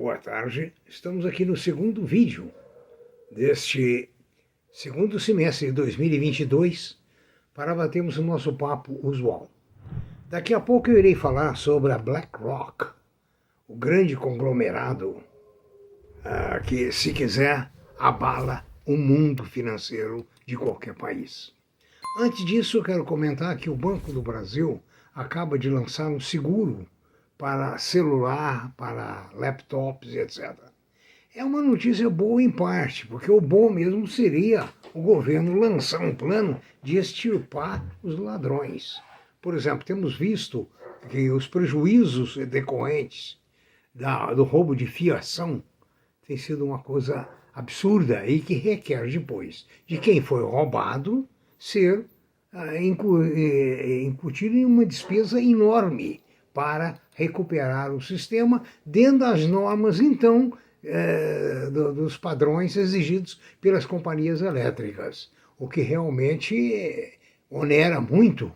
Boa tarde, estamos aqui no segundo vídeo deste segundo semestre de 2022 para batermos o nosso papo usual. Daqui a pouco eu irei falar sobre a BlackRock, o grande conglomerado que, se quiser, abala o mundo financeiro de qualquer país. Antes disso, eu quero comentar que o Banco do Brasil acaba de lançar um seguro para celular, para laptops, etc. É uma notícia boa em parte, porque o bom mesmo seria o governo lançar um plano de extirpar os ladrões. Por exemplo, temos visto que os prejuízos decorrentes do roubo de fiação tem sido uma coisa absurda e que requer depois de quem foi roubado ser incutido em uma despesa enorme para recuperar o sistema dentro das normas, então, dos padrões exigidos pelas companhias elétricas, o que realmente onera muito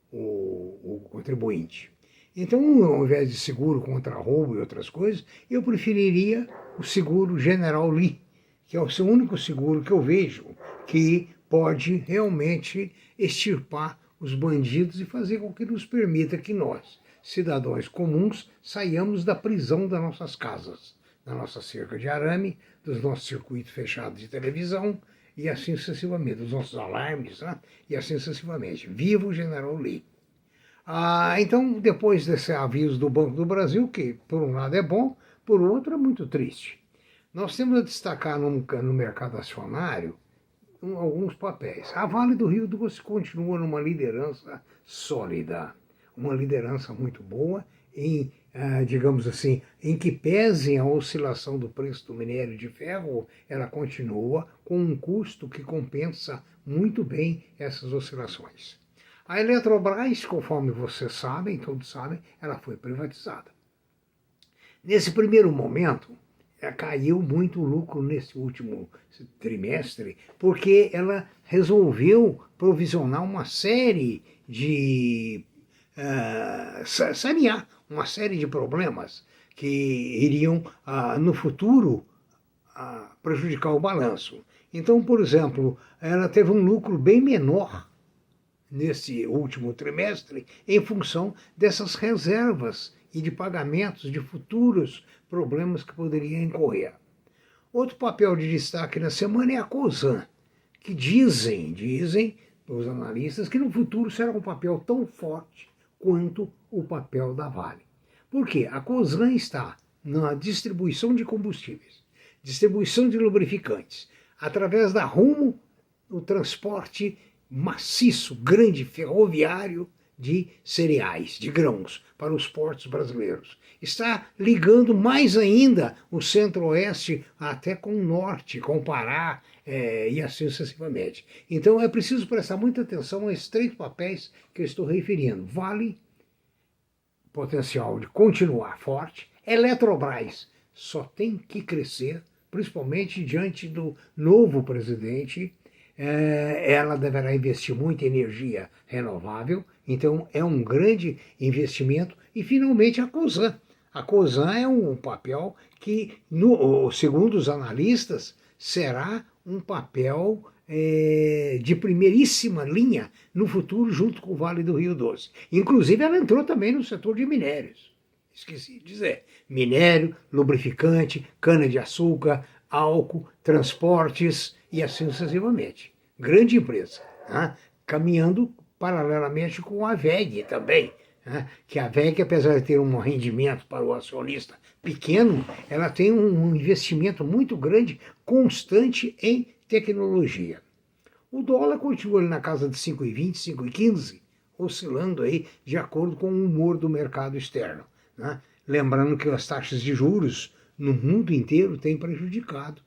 o contribuinte. Então, ao invés de seguro contra roubo e outras coisas, eu preferiria o seguro General Lee, que é o único seguro que eu vejo que pode realmente extirpar os bandidos e fazer com que nos permita que nós, cidadãos comuns, saiamos da prisão das nossas casas, da nossa cerca de arame, dos nossos circuitos fechados de televisão e assim sucessivamente, dos nossos alarmes, né? E assim sucessivamente. Viva o General Lee! Então, depois desse aviso do Banco do Brasil, que por um lado é bom, por outro é muito triste. Nós temos a destacar no mercado acionário alguns papéis. A Vale do Rio Doce continua numa liderança sólida, uma liderança muito boa, digamos assim, em que pese a oscilação do preço do minério de ferro, ela continua com um custo que compensa muito bem essas oscilações. A Eletrobras, conforme vocês sabem, todos sabem, ela foi privatizada. Nesse primeiro momento, caiu muito o lucro nesse último trimestre, porque ela resolveu provisionar uma série de sanear uma série de problemas que iriam, no futuro, prejudicar o balanço. Então, por exemplo, ela teve um lucro bem menor nesse último trimestre em função dessas reservas e de pagamentos de futuros problemas que poderiam incorrer. Outro papel de destaque na semana é a Cosan, que dizem os analistas que no futuro será um papel tão forte quanto o papel da Vale. Por quê? A Cosan está na distribuição de combustíveis, distribuição de lubrificantes, através da Rumo, o transporte maciço, grande, ferroviário de cereais, de grãos, para os portos brasileiros. Está ligando mais ainda o centro-oeste até com o norte, com o Pará e assim sucessivamente. Então é preciso prestar muita atenção a esses três papéis que eu estou referindo. Vale, potencial de continuar forte. Eletrobras só tem que crescer, principalmente diante do novo presidente. Ela deverá investir muito em energia renovável, então é um grande investimento. E, finalmente, a Cosan. A Cosan é um papel que, segundo os analistas, será um papel de primeiríssima linha no futuro, junto com o Vale do Rio Doce. Inclusive, ela entrou também no setor de minérios. Esqueci de dizer. Minério, lubrificante, cana-de-açúcar, álcool, transportes e assim sucessivamente. Grande empresa, né? Caminhando paralelamente com a WEG também, né? Que a WEG, apesar de ter um rendimento para o acionista pequeno, ela tem um investimento muito grande, constante em tecnologia. O dólar continua ali na casa de 5,20, 5,15, oscilando aí de acordo com o humor do mercado externo, né? Lembrando que as taxas de juros no mundo inteiro têm prejudicado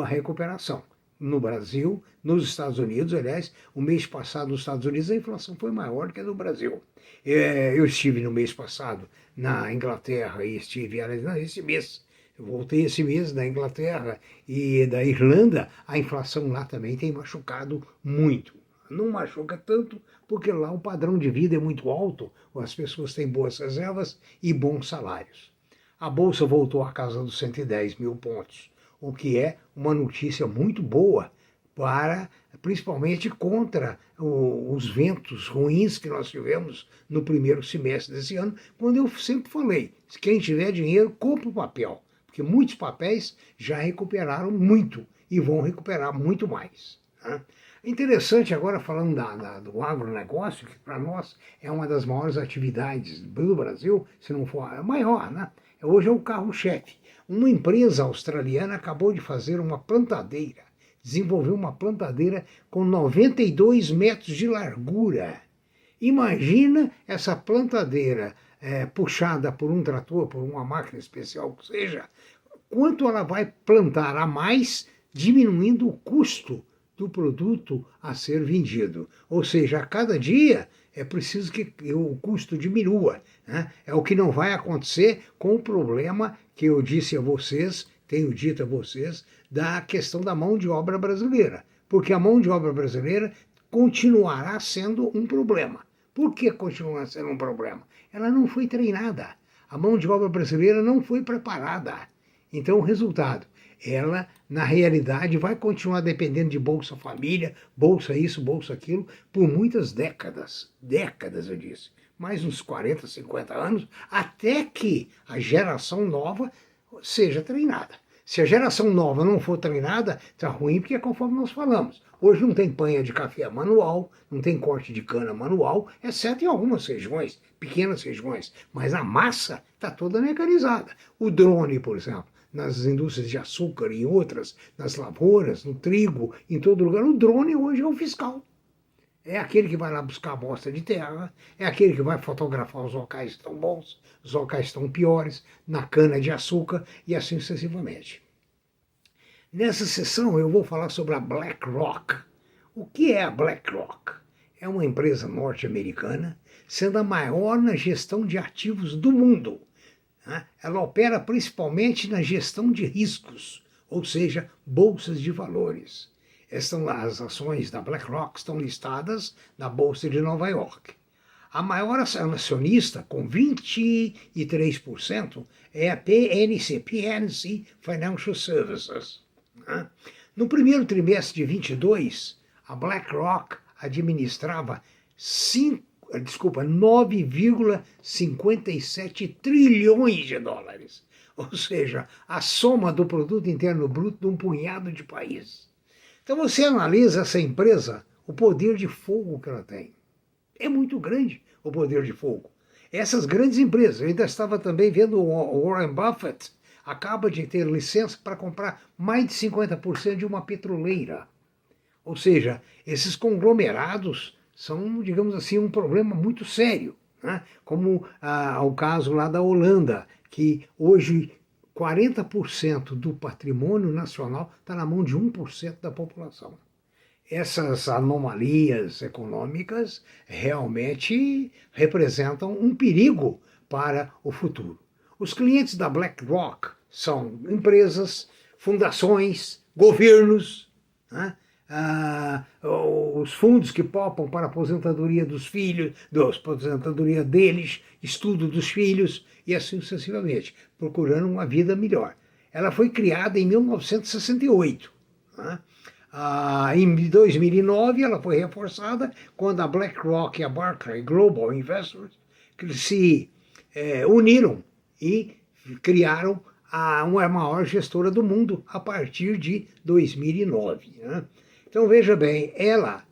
a recuperação. No Brasil, nos Estados Unidos, aliás, o mês passado nos Estados Unidos a inflação foi maior do que a no Brasil. Eu estive no mês passado na Inglaterra e estive, aliás, não, esse mês, eu voltei esse mês da Inglaterra e da Irlanda, a inflação lá também tem machucado muito. Não machuca tanto, porque lá o padrão de vida é muito alto, as pessoas têm boas reservas e bons salários. a Bolsa voltou à casa dos 110 mil pontos, o que é uma notícia muito boa para, principalmente contra os ventos ruins que nós tivemos no primeiro semestre desse ano, quando eu sempre falei, se quem tiver dinheiro, compra o papel, porque muitos papéis já recuperaram muito e vão recuperar muito mais. Né? Interessante agora falando do agronegócio, que para nós é uma das maiores atividades do Brasil, se não for a maior, né? Hoje é o carro-chefe. Uma empresa australiana acabou de fazer uma plantadeira, desenvolveu uma plantadeira com 92 metros de largura. Imagina essa plantadeira puxada por um trator, por uma máquina especial que seja, quanto ela vai plantar a mais, diminuindo o custo do produto a ser vendido. Ou seja, a cada dia é preciso que o custo diminua. Né? É o que não vai acontecer com o problema que eu disse a vocês, tenho dito a vocês, da questão da mão de obra brasileira. Porque a mão de obra brasileira continuará sendo um problema. Por que continua sendo um problema? Ela não foi treinada. A mão de obra brasileira não foi preparada. Então, o resultado, ela, na realidade, vai continuar dependendo de Bolsa Família, Bolsa isso, Bolsa aquilo, por muitas décadas. Décadas, eu disse. Mais uns 40, 50 anos, até que a geração nova seja treinada. Se a geração nova não for treinada, está ruim, porque é conforme nós falamos. Hoje não tem panha de café manual, não tem corte de cana manual, exceto em algumas regiões, pequenas regiões. Mas a massa está toda mecanizada. O drone, por exemplo, nas indústrias de açúcar e outras, nas lavouras, no trigo, em todo lugar, o drone hoje é o fiscal. É aquele que vai lá buscar a amostra de terra, é aquele que vai fotografar os locais que estão bons, os locais que estão piores, na cana de açúcar e assim sucessivamente. Nessa sessão eu vou falar sobre a BlackRock. O que é a BlackRock? É uma empresa norte-americana, sendo a maior na gestão de ativos do mundo. Ela opera principalmente na gestão de riscos, ou seja, bolsas de valores. As ações da BlackRock estão listadas na Bolsa de Nova York. A maior acionista, com 23%, é a PNC Financial Services. No primeiro trimestre de 22, a BlackRock administrava 9,57 trilhões de dólares. Ou seja, a soma do produto interno bruto de um punhado de países. Então você analisa essa empresa, o poder de fogo que ela tem. É muito grande o poder de fogo. Essas grandes empresas, eu ainda estava também vendo o Warren Buffett, acaba de ter licença para comprar mais de 50% de uma petroleira. Ou seja, esses conglomerados são, digamos assim, um problema muito sério. Né? Como o caso lá da Holanda, que hoje 40% do patrimônio nacional está na mão de 1% da população. Essas anomalias econômicas realmente representam um perigo para o futuro. Os clientes da BlackRock são empresas, fundações, governos, né? Os fundos que popam para a aposentadoria dos filhos, aposentadoria deles, estudo dos filhos e assim sucessivamente, procurando uma vida melhor. Ela foi criada em 1968. Né? Em 2009 ela foi reforçada quando a BlackRock e a Barclays Global Investors se uniram e criaram uma maior gestora do mundo a partir de 2009. Né? Então veja bem, ela,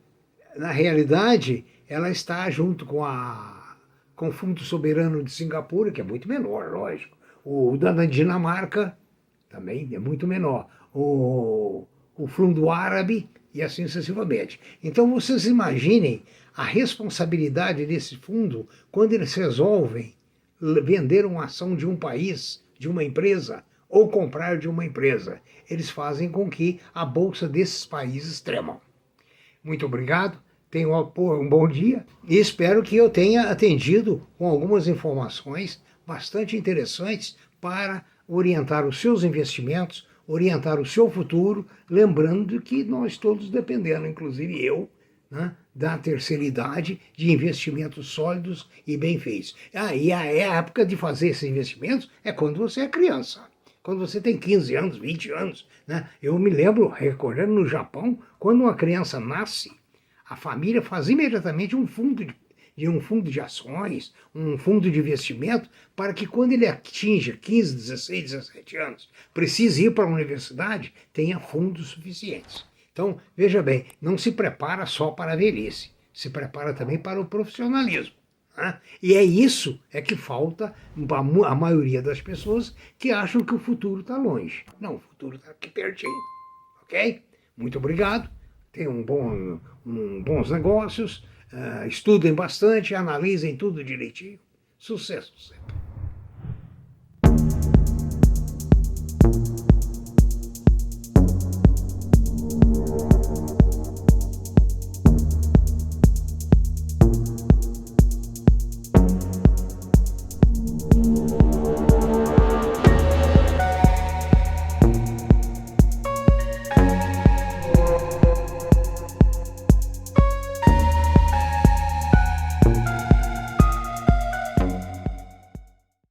na realidade, ela está junto com o Fundo Soberano de Singapura, que é muito menor, lógico. O da Dinamarca também é muito menor. O Fundo Árabe e assim sucessivamente. Então vocês imaginem a responsabilidade desse fundo quando eles resolvem vender uma ação de um país, de uma empresa, ou comprar de uma empresa. Eles fazem com que a bolsa desses países tremam. Muito obrigado, tenham um bom dia e espero que eu tenha atendido com algumas informações bastante interessantes para orientar os seus investimentos, orientar o seu futuro, lembrando que nós todos dependemos, inclusive eu, né, da terceira idade de investimentos sólidos e bem feitos. E a época de fazer esses investimentos é quando você é criança. Quando você tem 15 anos, 20 anos. Né? Eu me lembro, recordando no Japão, quando uma criança nasce, a família faz imediatamente um fundo de ações, um fundo de investimento, para que quando ele atinja 15, 16, 17 anos, precise ir para a universidade, tenha fundos suficientes. Então, veja bem, não se prepara só para a velhice, se prepara também para o profissionalismo. Né? E é isso que falta a maioria das pessoas que acham que o futuro está longe. Não, o futuro está aqui pertinho. Ok? Muito obrigado. Tenham bons negócios. Estudem bastante, analisem tudo direitinho. Sucesso sempre.